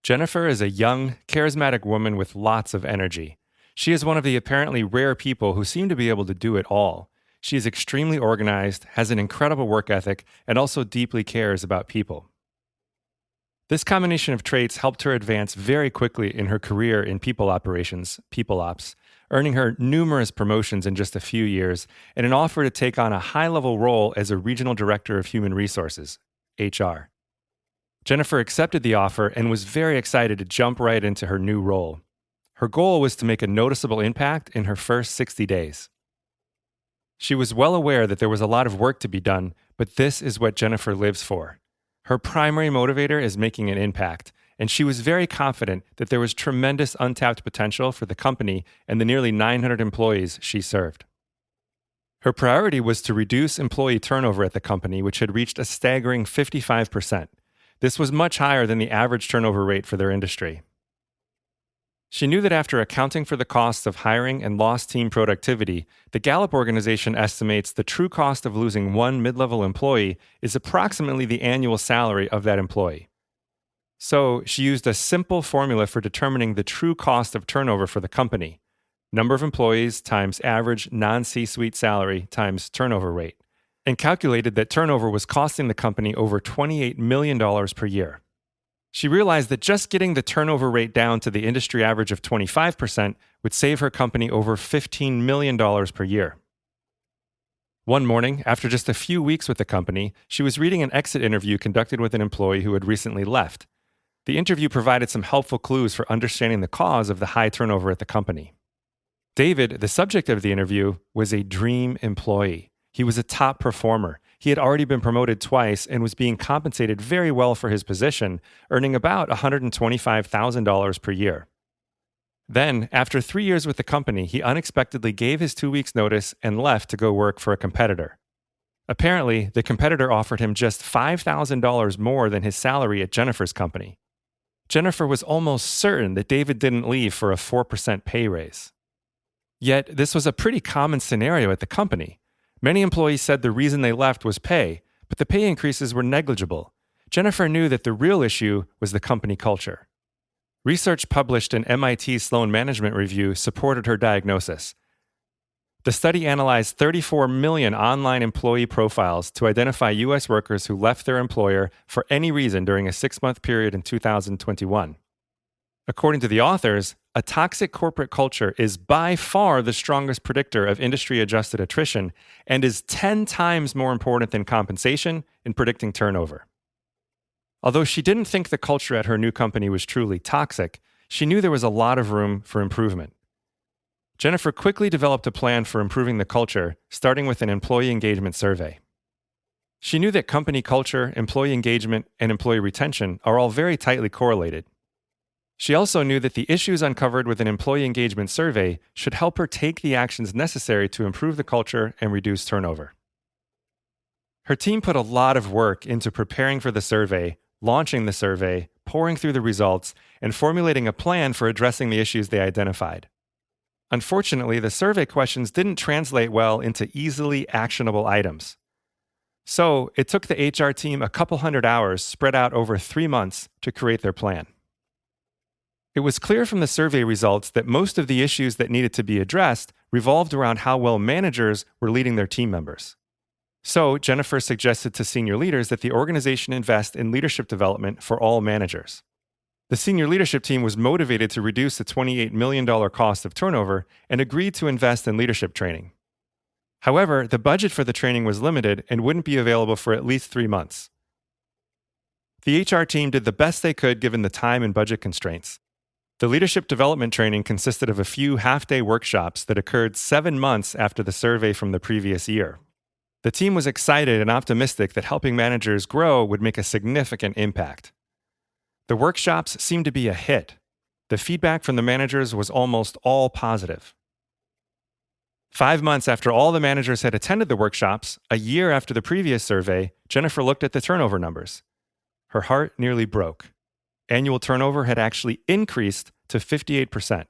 Jennifer is a young, charismatic woman with lots of energy. She is one of the apparently rare people who seem to be able to do it all. She is extremely organized, has an incredible work ethic, and also deeply cares about people. This combination of traits helped her advance very quickly in her career in people operations, people ops, earning her numerous promotions in just a few years and an offer to take on a high-level role as a regional director of human resources, HR. Jennifer accepted the offer and was very excited to jump right into her new role. Her goal was to make a noticeable impact in her first 60 days. She was well aware that there was a lot of work to be done, but this is what Jennifer lives for. Her primary motivator is making an impact, and she was very confident that there was tremendous untapped potential for the company and the nearly 900 employees she served. Her priority was to reduce employee turnover at the company, which had reached a staggering 55%. This was much higher than the average turnover rate for their industry. She knew that after accounting for the costs of hiring and lost team productivity, the Gallup organization estimates the true cost of losing one mid-level employee is approximately the annual salary of that employee. So she used a simple formula for determining the true cost of turnover for the company: number of employees times average non-C-suite salary times turnover rate, and calculated that turnover was costing the company over $28 million per year. She realized that just getting the turnover rate down to the industry average of 25% would save her company over $15 million per year. One morning, after just a few weeks with the company, she was reading an exit interview conducted with an employee who had recently left. The interview provided some helpful clues for understanding the cause of the high turnover at the company. David, the subject of the interview, was a dream employee. He was a top performer. He had already been promoted twice and was being compensated very well for his position, earning about $125,000 per year. Then, after 3 years with the company, he unexpectedly gave his 2 weeks' notice and left to go work for a competitor. Apparently, the competitor offered him just $5,000 more than his salary at Jennifer's company. Jennifer was almost certain that David didn't leave for a 4% pay raise. Yet, this was a pretty common scenario at the company. Many employees said the reason they left was pay, but the pay increases were negligible. Jennifer knew that the real issue was the company culture. Research published in MIT Sloan Management Review supported her diagnosis. The study analyzed 34 million online employee profiles to identify U.S. workers who left their employer for any reason during a 6-month period in 2021. According to the authors, a toxic corporate culture is by far the strongest predictor of industry-adjusted attrition and is 10 times more important than compensation in predicting turnover. Although she didn't think the culture at her new company was truly toxic, she knew there was a lot of room for improvement. Jennifer quickly developed a plan for improving the culture, starting with an employee engagement survey. She knew that company culture, employee engagement, and employee retention are all very tightly correlated. She also knew that the issues uncovered with an employee engagement survey should help her take the actions necessary to improve the culture and reduce turnover. Her team put a lot of work into preparing for the survey, launching the survey, pouring through the results, and formulating a plan for addressing the issues they identified. Unfortunately, the survey questions didn't translate well into easily actionable items. So, it took the HR team a couple hundred hours spread out over 3 months to create their plan. It was clear from the survey results that most of the issues that needed to be addressed revolved around how well managers were leading their team members. So, Jennifer suggested to senior leaders that the organization invest in leadership development for all managers. The senior leadership team was motivated to reduce the $28 million cost of turnover and agreed to invest in leadership training. However, the budget for the training was limited and wouldn't be available for at least 3 months. The HR team did the best they could given the time and budget constraints. The leadership development training consisted of a few half-day workshops that occurred 7 months after the survey from the previous year. The team was excited and optimistic that helping managers grow would make a significant impact. The workshops seemed to be a hit. The feedback from the managers was almost all positive. 5 months after all the managers had attended the workshops, a year after the previous survey, Jennifer looked at the turnover numbers. Her heart nearly broke. Annual turnover had actually increased to 58%.